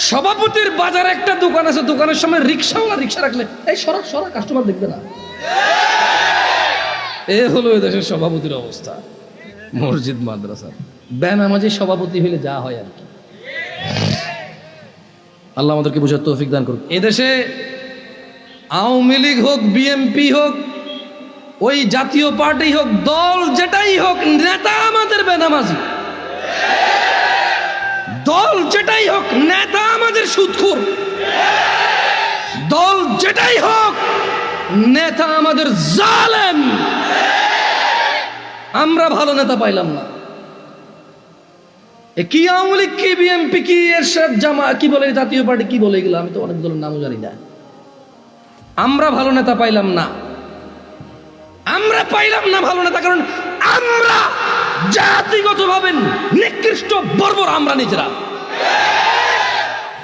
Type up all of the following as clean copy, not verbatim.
সভাপতির বাজারে একটা দোকান আছে, দোকানের সামনে রিক্সাওয়ালা রিক্সা রাখলে এই সরা সরা কাস্টমার দেখবে না। এ হলো এই দেশের সভাপতির অবস্থা। মসজিদ মাদ্রাসা বেনামাজি সভাপতি হইলে যা হয় আর কি। আল্লাহ আমাদেরকে বোঝার তৌফিক দান করুন। এদেশে আওয়ামী লীগ হোক, বিএনপি হোক, ওই জাতীয় পার্টি হোক, দল যেটাই হোক, নেতা আমাদের বেনামাজি। দল যেটাই হোক, নেতা আমাদের সুদখোর। দল যেটাই হোক, নেতা আমাদের জালেম। আমরা ভালো নেতা পাইলাম না। কি আওয়ামী লীগ, কি বিএনপি, কি এরশাদ, জামা, কি বলে জাতীয় পার্টি, কি বলে এগুলো, আমি তো অনেক দলের নামও জানি না। আমরা ভালো নেতা পাইলাম না। আমরা পাইলাম না ভালো নেতা, কারণ আমরা জাতিগতভাবে নিকৃষ্ট, বর্বর আমরা নিজেরা।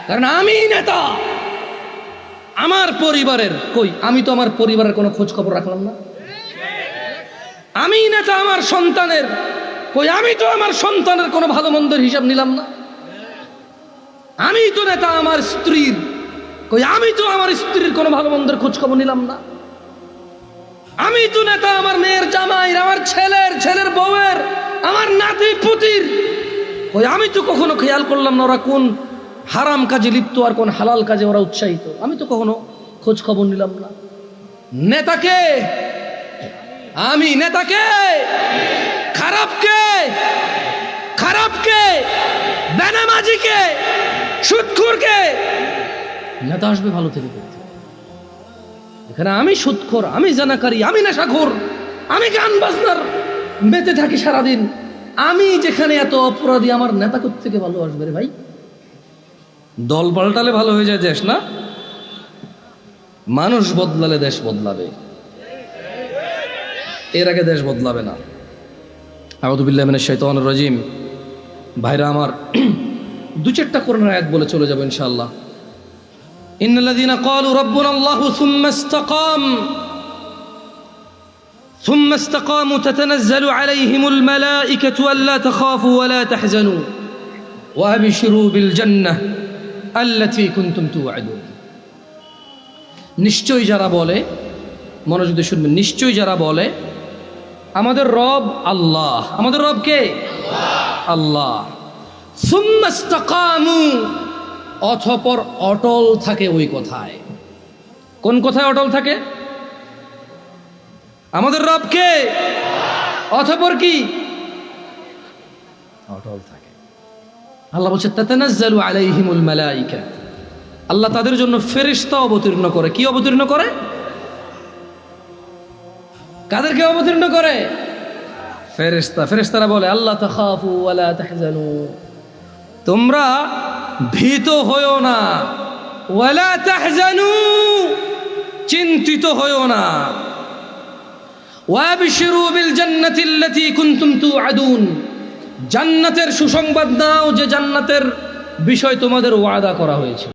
কারণ আমি নেতা, আমার পরিবারের কই, আমি তো আমার পরিবারের কোনো খোঁজ খবর রাখলাম না। আমি নেতা আমার সন্তানের কই, আমি তো আমার সন্তানের কোনো ভালো মন্দের হিসাব নিলাম না। আমি তো নেতা আমার স্ত্রীর কই, আমি তো আমার স্ত্রীর কোনো ভালো মন্দের খোঁজ খবর নিলাম না। আমি তো নেতা আমার মেয়ের জামাইর, আমার ছেলের বউয়ের, আমার নাতি পুতির কই, আমি তো কখনো খেয়াল করলাম না ওরা কোন হারাম কাজে লিপ্ত আর কোন হালাল কাজে ওরা উৎসাহিত। আমি তো কখনো খোঁজ খবর নিলাম না। নেতাকে আমি, নেতাকে খারাপকে বেনামাজিকে সুদখোরকে নেতা আসবে ভালো থেকে করতে। এখানে আমি সুদখোর, আমি জানাকারী, আমি নেশাখোর, আমি গান বাজনার মেতে থাকি সারাদিন। আমি যেখানে এত অপরাধী, আমার নেতা কোত্থেকে ভালো আসবে রে ভাই? দল পাল্টালে ভালো হয়ে যায় দেশ না? মানুষ বদলালে দেশ বদলাবে, এর আগে দেশ বদলাবে না। আউযু বিল্লাহি মিনাশ শাইতানির রাজিম। ভাইরা আমার, দু চারটা কোরআনের আয়াত বলে চলে যাব ইনশাআল্লাহ। ইন্নাল্লাযীনা ক্বালু রাব্বুনাল্লাহু ثم استقاموا تتنزل عليهم الملائكة ألا تخافوا ولا تحزنوا وأبشروا بالجنة التي كنتم توعدون। নিশ্চয়ই যারা বলে, মনোযোগ দিয়ে শুনবেন, নিশ্চয়ই যারা বলে আমাদের রব আল্লাহ। আমাদের রব কে? আল্লাহ। ثم استقاموا, অতঃপর অটল থাকে ওই কথায়। কোন কথায় অটল থাকে? আমাদের রব কে? অতঃপর কি? অটল থাকে। আল্লাহ বলছে তাতানাজ্জালু আলাইহিমুল মালাইকা, আল্লাহ তাদের জন্য ফেরেশতা অবতীর্ণ করে। কি অবতীর্ণ করে? কাদেরকে অবতীর্ণ করে? ফেরেশতা। ফেরেশতারা বলে আল্লাহ তাখাফু ওয়ালা তাহজানু, তোমরা ভীত হয়ো না, ওয়ালা তাহজানু, চিন্তিত হয়ো না, ওয়াবশিরু বিল জান্নাতিল্লাতী কুনতুম তুআদুন, জান্নাতের সুসংবাদ দাও যে জান্নাতের বিষয় তোমাদের ওয়াদা করা হয়েছে।